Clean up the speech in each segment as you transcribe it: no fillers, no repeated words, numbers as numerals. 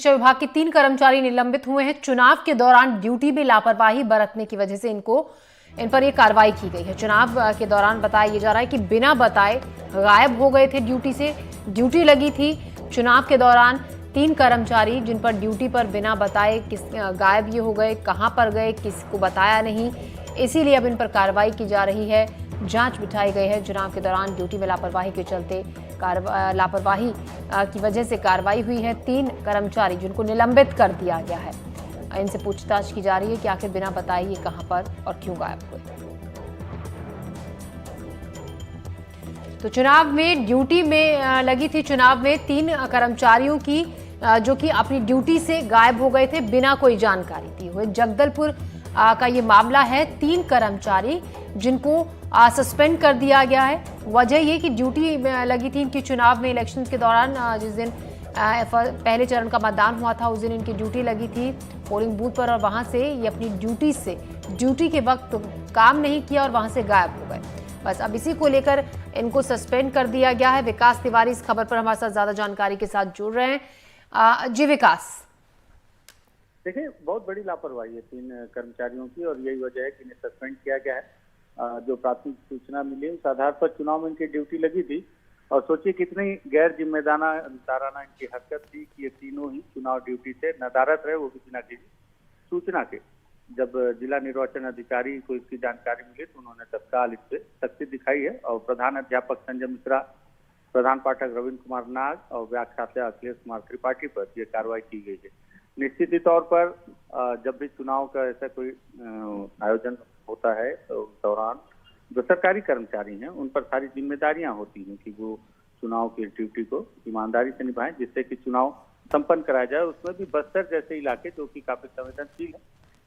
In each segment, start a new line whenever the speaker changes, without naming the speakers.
शिक्षा विभाग के 3 कर्मचारी निलंबित हुए हैं। चुनाव के दौरान ड्यूटी में लापरवाही बरतने की वजह से इन पर यह कार्रवाई की गई है। चुनाव के दौरान बताया जा रहा है कि बिना बताए गायब हो गए थे ड्यूटी से। ड्यूटी लगी थी। चुनाव के दौरान 3 कर्मचारी जिन पर ड्यूटी पर बिना बताए गायब ये हो गए, कहां पर गए किसको बताया नहीं, इसीलिए अब इन पर कार्रवाई की जा रही है। जांच बिठाई गई है। चुनाव के दौरान ड्यूटी में लापरवाही के चलते लापरवाही की वजह से कार्रवाई हुई है। 3 कर्मचारी जिनको निलंबित कर दिया गया है, इनसे पूछताछ की जा रही है कि आखिर बिना बताए ये कहां पर और क्यों गायब हुए। तो चुनाव में ड्यूटी में लगी थी। चुनाव में 3 कर्मचारियों की जो कि अपनी ड्यूटी से गायब हो गए थे बिना कोई जानकारी दिए हुए। जगदलपुर का ये मामला है। 3 कर्मचारी जिनको सस्पेंड कर दिया गया है। वजह ये कि ड्यूटी लगी थी इनकी चुनाव में, इलेक्शन के दौरान जिस दिन पहले चरण का मतदान हुआ था उस दिन इनकी ड्यूटी लगी थी पोलिंग बूथ पर, और वहां से ये अपनी ड्यूटी के वक्त काम नहीं किया और वहां से गायब हो गए। बस अब इसी को लेकर इनको सस्पेंड कर दिया गया है। विकास तिवारी इस खबर पर हमारे साथ ज्यादा जानकारी के साथ जुड़ रहे हैं। जी विकास।
देखिए, बहुत बड़ी लापरवाही है 3 कर्मचारियों की और यही वजह है कि इन्हें सस्पेंड किया गया है। जो प्राथमिक सूचना मिली उस आधार पर चुनाव में इनकी ड्यूटी लगी थी और सोचिए कितनी गैर जिम्मेदाराना इनकी हरकत थी कि ये तीनों ही चुनाव ड्यूटी से नदारद रहे, वो भी बिना किसी सूचना के। जब जिला निर्वाचन अधिकारी को इसकी जानकारी मिली तो उन्होंने तत्काल इस पर सख्ती दिखाई है और प्रधान अध्यापक संजय मिश्रा, प्रधान पाठक रविंद्र कुमार नाग और व्याख्याता अखिलेश कुमार त्रिपाठी पर यह कार्रवाई की गई है। निश्चित ही तौर पर जब भी चुनाव का ऐसा कोई आयोजन होता है तो उस दौरान जो सरकारी कर्मचारी हैं उन पर सारी जिम्मेदारियां होती हैं कि वो चुनाव की ड्यूटी को ईमानदारी से निभाएं जिससे कि चुनाव संपन्न कराया जाए। उसमें भी बस्तर जैसे इलाके जो कि काफी संवेदनशील है,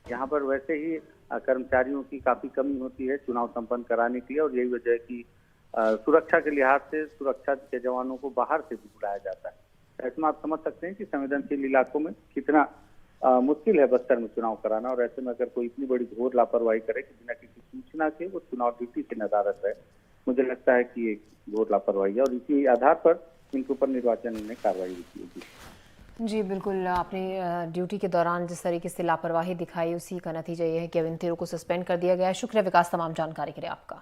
यहाँ पर वैसे ही कर्मचारियों की काफी कमी होती है चुनाव संपन्न कराने के लिए और यही वजह है कि सुरक्षा के लिहाज से सुरक्षा के जवानों को बाहर से भी बुलाया जाता है। ऐसे में आप समझ सकते हैं कि संवेदनशील इलाकों में कितना मुश्किल है बस्तर में चुनाव कराना, और ऐसे में अगर कोई इतनी बड़ी घोर लापरवाही करे कि बिना किसी सूचना के वो चुनाव ड्यूटी से नदारद है, मुझे लगता है कि ये घोर लापरवाही है और इसी आधार पर इनके ऊपर निर्वाचन ने कार्रवाई की होगी।
जी बिल्कुल, आपने ड्यूटी के दौरान जिस तरीके से लापरवाही दिखाई उसी का नतीजा ये है कि अब इन तीनों को सस्पेंड कर दिया गया है। शुक्रिया विकास तमाम जानकारी के लिए आपका।